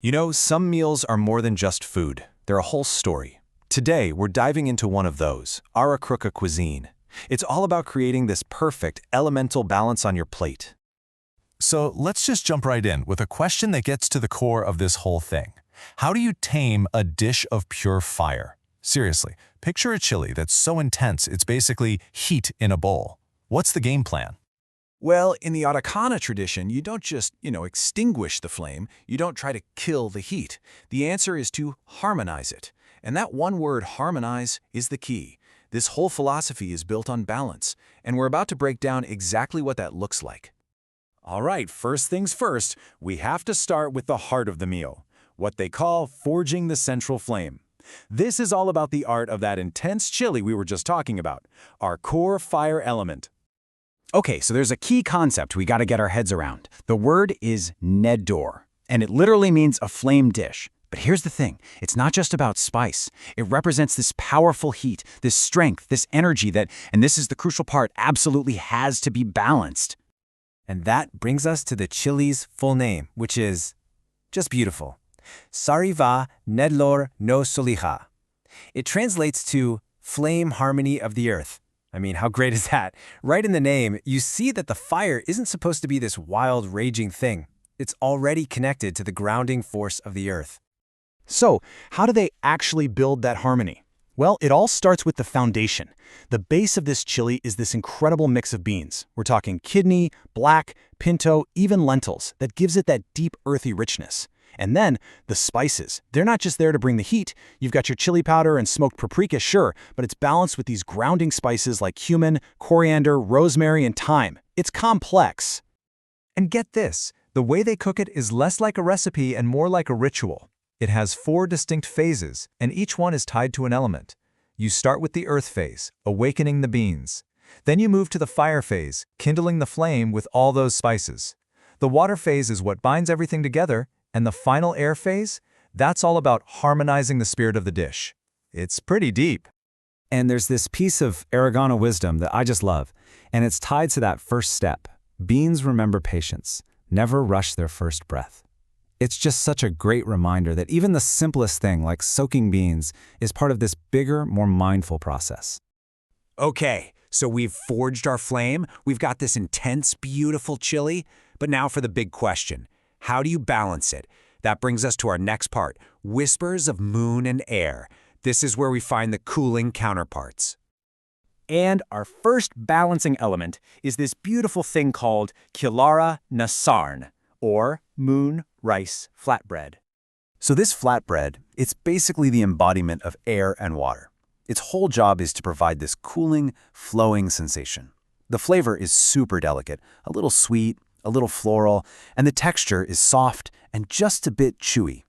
You know, some meals are more than just food. They're a whole story. Today, we're diving into one of those, Arreqqana cuisine. It's all about creating this perfect, elemental balance on your plate. So let's just jump right in with a question that gets to the core of this whole thing. How do you tame a dish of pure fire? Seriously, picture a chili that's so intense it's basically heat in a bowl. What's the game plan? Well, in the Arreqqana tradition, you don't just, extinguish the flame. You don't try to kill the heat. The answer is to harmonize it. And that one word, harmonize, is the key. This whole philosophy is built on balance, and we're about to break down exactly what that looks like. All right, first things first, we have to start with the heart of the meal, what they call forging the central flame. This is all about the art of that intense chili we were just talking about, our core fire element. Okay, so there's a key concept we gotta get our heads around. The word is neddor, and it literally means a flame dish. But here's the thing, it's not just about spice. It represents this powerful heat, this strength, this energy that, and this is the crucial part, absolutely has to be balanced. And that brings us to the chili's full name, which is just beautiful. Sariva Nedlor no Soliha. It translates to flame harmony of the earth. I mean, how great is that? Right in the name, you see that the fire isn't supposed to be this wild, raging thing. It's already connected to the grounding force of the earth. So, how do they actually build that harmony? Well, it all starts with the foundation. The base of this chili is this incredible mix of beans. We're talking kidney, black, pinto, even lentils, that gives it that deep, earthy richness. And then, the spices. They're not just there to bring the heat. You've got your chili powder and smoked paprika, sure, but it's balanced with these grounding spices like cumin, coriander, rosemary, and thyme. It's complex. And get this, the way they cook it is less like a recipe and more like a ritual. It has 4 distinct phases, and each one is tied to an element. You start with the earth phase, awakening the beans. Then you move to the fire phase, kindling the flame with all those spices. The water phase is what binds everything together, and the final air phase, that's all about harmonizing the spirit of the dish. It's pretty deep. And there's this piece of Arreqqana wisdom that I just love, and it's tied to that first step. Beans remember patience, never rush their first breath. It's just such a great reminder that even the simplest thing, like soaking beans, is part of this bigger, more mindful process. Okay, so we've forged our flame, we've got this intense, beautiful chili, but now for the big question. How do you balance it? That brings us to our next part, whispers of moon and air. This is where we find the cooling counterparts. And our first balancing element is this beautiful thing called Kilara Nasarn, or moon rice flatbread. So this flatbread, it's basically the embodiment of air and water. Its whole job is to provide this cooling, flowing sensation. The flavor is super delicate, a little sweet, a little floral, and the texture is soft and just a bit chewy.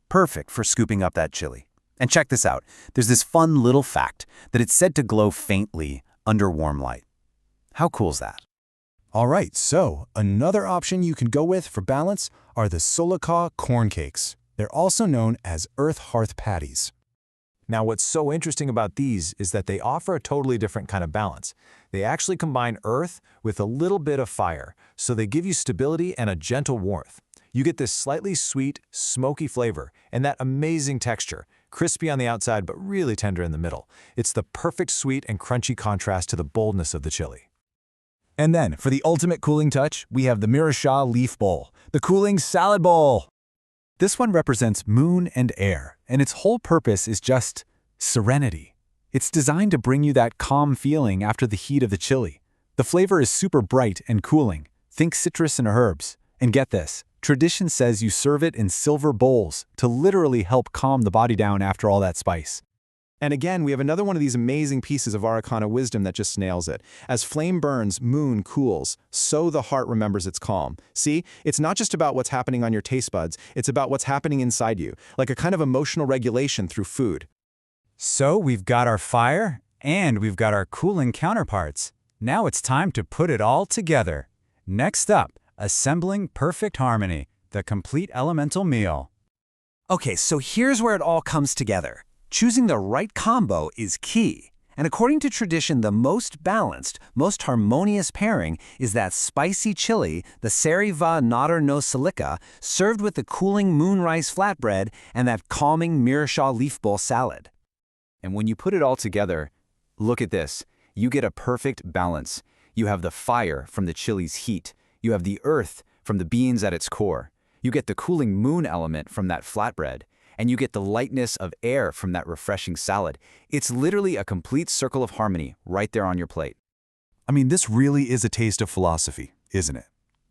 Perfect for scooping up that chili. And check this out. There's this fun little fact that it's said to glow faintly under warm light. How cool is that? All right, so another option you can go with for balance are the Solika corn cakes. They're also known as earth hearth patties. Now, what's so interesting about these is that they offer a totally different kind of balance. They actually combine earth with a little bit of fire, so they give you stability and a gentle warmth. You get this slightly sweet, smoky flavor and that amazing texture, crispy on the outside but really tender in the middle. It's the perfect sweet and crunchy contrast to the boldness of the chili. And then, for the ultimate cooling touch, we have the Mirashah leaf bowl, the cooling salad bowl. This one represents moon and air, and its whole purpose is just serenity. It's designed to bring you that calm feeling after the heat of the chili. The flavor is super bright and cooling. Think citrus and herbs. And get this, tradition says you serve it in silver bowls to literally help calm the body down after all that spice. And again, we have another one of these amazing pieces of Arreqqana wisdom that just nails it. As flame burns, moon cools, so the heart remembers its calm. See, it's not just about what's happening on your taste buds, it's about what's happening inside you, like a kind of emotional regulation through food. So we've got our fire, and we've got our cooling counterparts. Now it's time to put it all together. Next up, assembling perfect harmony, the complete elemental meal. Okay, so here's where it all comes together. Choosing the right combo is key. And according to tradition, the most balanced, most harmonious pairing is that spicy chili, the Sariva Nader no Silica, served with the cooling moon rice flatbread and that calming Mirsha leaf bowl salad. And when you put it all together, look at this. You get a perfect balance. You have the fire from the chili's heat. You have the earth from the beans at its core. You get the cooling moon element from that flatbread. And you get the lightness of air from that refreshing salad. It's literally a complete circle of harmony right there on your plate. I mean, this really is a taste of philosophy, isn't it?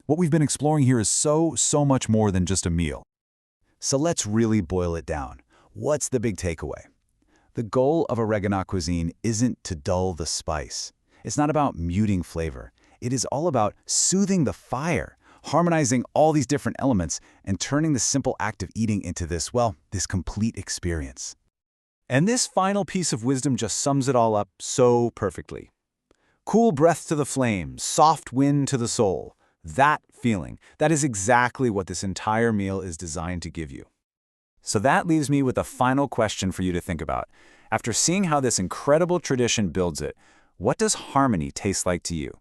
What we've been exploring here is so much more than just a meal. So let's really boil it down. What's the big takeaway? The goal of Arreqqana cuisine isn't to dull the spice. It's not about muting flavor. It is all about soothing the fire, harmonizing all these different elements, and turning the simple act of eating into this, well, this complete experience. And this final piece of wisdom just sums it all up so perfectly. Cool breath to the flame, soft wind to the soul. That feeling, that is exactly what this entire meal is designed to give you. So that leaves me with a final question for you to think about. After seeing how this incredible tradition builds it, what does harmony taste like to you?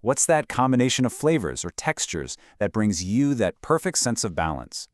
What's that combination of flavors or textures that brings you that perfect sense of balance?